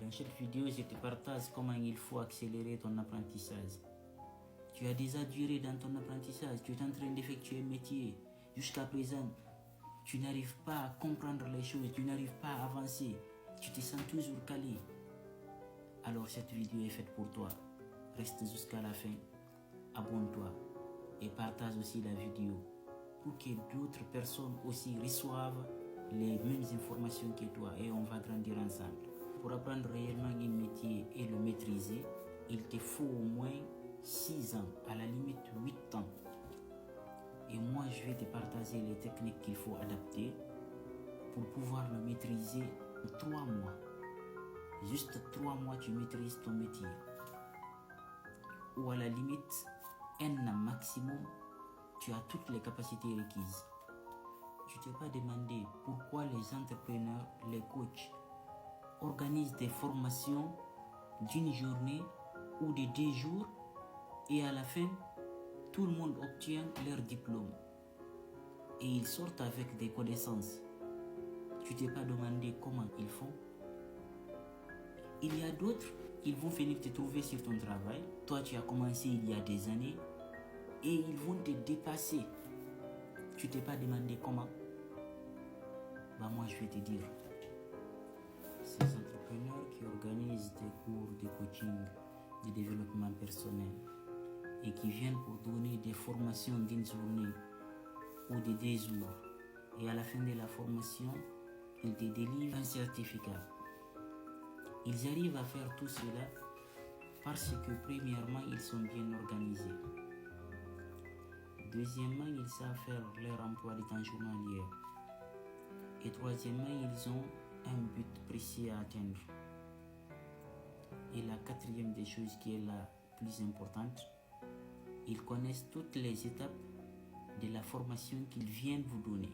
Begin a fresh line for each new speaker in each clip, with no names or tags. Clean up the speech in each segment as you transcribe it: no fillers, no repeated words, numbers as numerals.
Dans cette vidéo, je te partage comment il faut accélérer ton apprentissage. Tu as déjà duré dans ton apprentissage, tu es en train d'effectuer un métier. Jusqu'à présent, tu n'arrives pas à comprendre les choses, tu n'arrives pas à avancer. Tu te sens toujours calé. Alors cette vidéo est faite pour toi. Reste jusqu'à la fin, abonne-toi et partage aussi la vidéo pour que d'autres personnes aussi reçoivent les mêmes informations que toi et on va grandir ensemble. Pour apprendre réellement un métier et le maîtriser, il te faut au moins 6 ans, à la limite 8 ans. Et moi, je vais te partager les techniques qu'il faut adapter pour pouvoir le maîtriser en 3 mois. Juste 3 mois, tu maîtrises ton métier. Ou à la limite, 1 an maximum, tu as toutes les capacités requises. Tu t'es pas demandé pourquoi les entrepreneurs, les coachs, organisent des formations d'une journée ou de 2 jours et à la fin, tout le monde obtient leur diplôme et ils sortent avec des connaissances. Tu t'es pas demandé comment ils font. Il y a d'autres, ils vont venir te trouver sur ton travail. Toi, tu as commencé il y a des années et ils vont te dépasser. Tu t'es pas demandé comment. Moi, je vais te dire. Ces entrepreneurs qui organisent des cours de coaching, de développement personnel et qui viennent pour donner des formations d'une journée ou de 2 jours. Et à la fin de la formation, ils te délivrent un certificat. Ils arrivent à faire tout cela parce que premièrement, ils sont bien organisés. Deuxièmement, ils savent faire leur emploi de temps journalier. Et troisièmement, ils ont un but précis à atteindre. Et la quatrième des choses qui est la plus importante, ils connaissent toutes les étapes de la formation qu'ils viennent vous donner.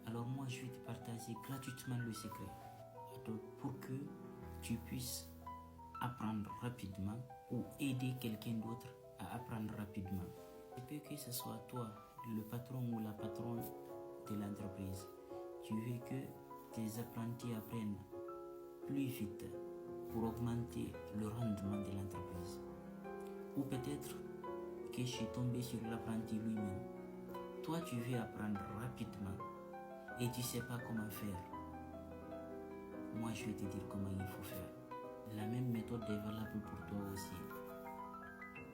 Alors moi, je vais te partager gratuitement le secret pour que tu puisses apprendre rapidement ou aider quelqu'un d'autre à apprendre rapidement. Il peut que ce soit toi, le patron ou la patronne de l'entreprise. Tu veux que tes apprentis apprennent plus vite pour augmenter le rendement de l'entreprise. Ou peut-être que je suis tombé sur l'apprenti lui-même. Toi, tu veux apprendre rapidement et tu ne sais pas comment faire. Moi, je vais te dire comment il faut faire. La même méthode est valable pour toi aussi,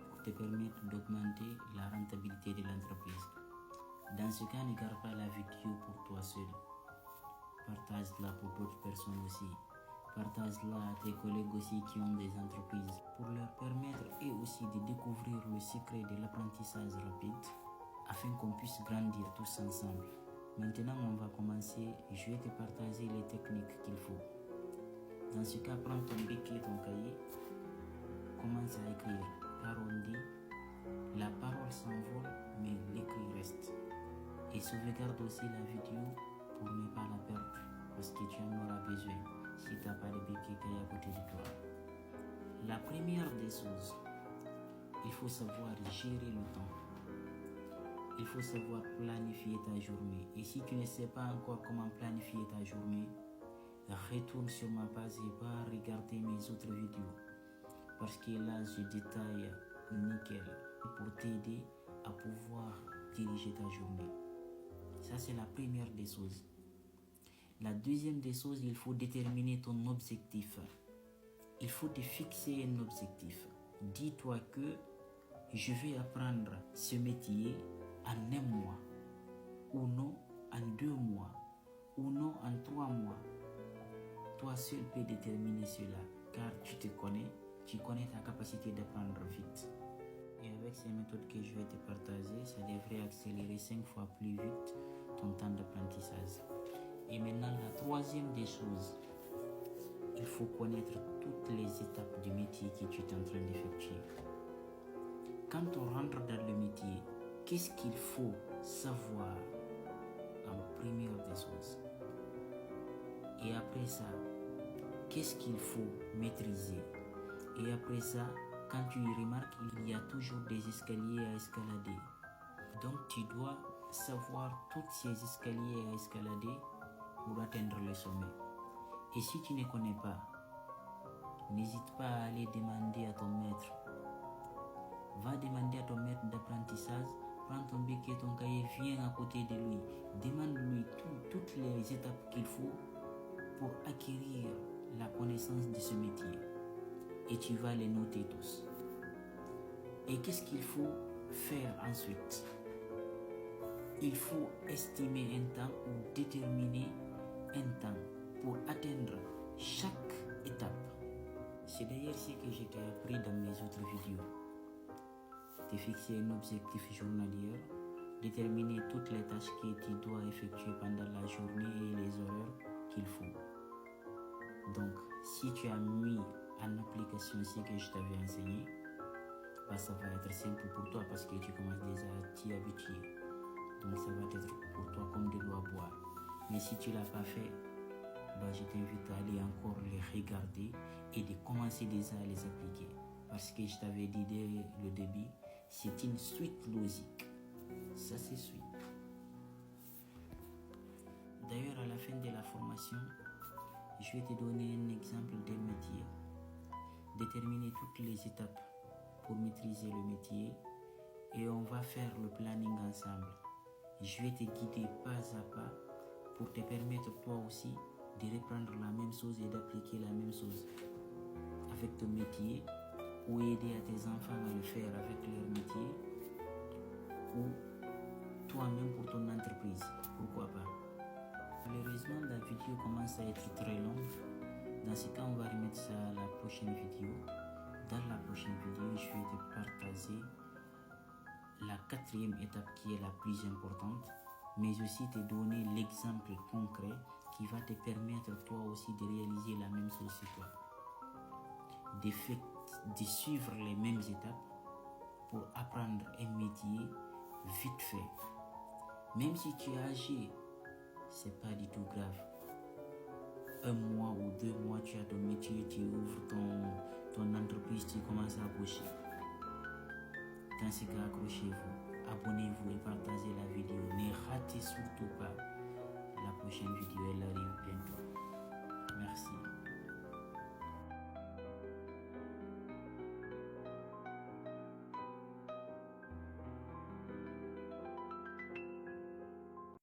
pour te permettre d'augmenter la rentabilité de l'entreprise. Dans ce cas, ne garde pas la vidéo pour toi seul. Partage-la pour d'autres personnes aussi. Partage-la à tes collègues aussi qui ont des entreprises pour leur permettre eux aussi de découvrir le secret de l'apprentissage rapide afin qu'on puisse grandir tous ensemble. Maintenant, on va commencer. Je vais te partager les techniques qu'il faut. Dans ce cas, prends ton bic et ton cahier. Commence à écrire. Car on dit, la parole s'envole, mais l'écrit reste. Et sauvegarde aussi la vidéo pour ne pas la perdre, parce que tu en auras besoin si tu n'as pas de bic et cahier à côté de toi. La première des choses, il faut savoir gérer le temps. Il faut savoir planifier ta journée. Et si tu ne sais pas encore comment planifier ta journée, retourne sur ma page et va regarder mes autres vidéos. Parce que là, je détaille nickel pour t'aider à pouvoir diriger ta journée. Ça, c'est la première des choses. La deuxième des choses, il faut déterminer ton objectif. Il faut te fixer un objectif. Dis-toi que je vais apprendre ce métier en 1 mois, ou non en 2 mois, ou non en 3 mois. Toi seul peux déterminer cela, car tu te connais, tu connais ta capacité d'apprendre vite. Et avec ces méthodes que je vais te partager, ça devrait accélérer 5 fois plus vite ton temps d'apprentissage. Et maintenant, la troisième des choses, il faut connaître toutes les étapes du métier que tu es en train d'effectuer. Quand on rentre dans le métier, qu'est-ce qu'il faut savoir en première des choses? Et après ça, qu'est-ce qu'il faut maîtriser? Et après ça, quand tu y remarques, il y a toujours des escaliers à escalader. Donc tu dois savoir tous ces escaliers à escalader pour atteindre le sommet. Et si tu ne connais pas, n'hésite pas à aller demander à ton maître. Va demander à ton maître d'apprentissage, prends ton bic et ton cahier, viens à côté de lui, demande-lui toutes les étapes qu'il faut pour acquérir la connaissance de ce métier. Et tu vas les noter tous. Et qu'est-ce qu'il faut faire ensuite? Il faut estimer un temps ou déterminer un temps pour atteindre chaque étape. C'est d'ailleurs ce que j'ai appris dans mes autres vidéos. De fixer un objectif journalier, déterminer toutes les tâches que tu dois effectuer pendant la journée et les horaires qu'il faut. Donc, si tu as mis en application ce que je t'avais enseigné, ça va être simple pour toi parce que tu commences déjà à t'y habituer. Donc ça va être pour toi comme de l'eau à boire. Mais si tu ne l'as pas fait, je t'invite à aller encore les regarder et de commencer déjà à les appliquer. Parce que je t'avais dit dès le début, c'est une suite logique. Ça c'est suite. D'ailleurs, à la fin de la formation, je vais te donner un exemple de métier. Déterminer toutes les étapes pour maîtriser le métier et on va faire le planning ensemble. Je vais te guider pas à pas pour te permettre toi aussi de reprendre la même chose et d'appliquer la même chose avec ton métier ou aider à tes enfants à le faire avec leur métier ou toi-même pour ton entreprise, pourquoi pas. Malheureusement, la vidéo commence à être très longue. Dans ce cas, on va remettre ça à la prochaine vidéo. Dans la prochaine vidéo, je vais te partager la 4e étape qui est la plus importante, mais aussi te donner l'exemple concret qui va te permettre toi aussi de réaliser la même chose sur toi. De suivre les mêmes étapes pour apprendre un métier vite fait. Même si tu es âgé, c'est pas du tout grave. 1 mois ou 2 mois, tu as ton métier, tu ouvres ton entreprise, tu commences à bouger. Dans ce cas, accrochez-vous, abonnez-vous et partagez la vidéo. Ne ratez surtout pas la prochaine vidéo, elle arrive bientôt. Merci.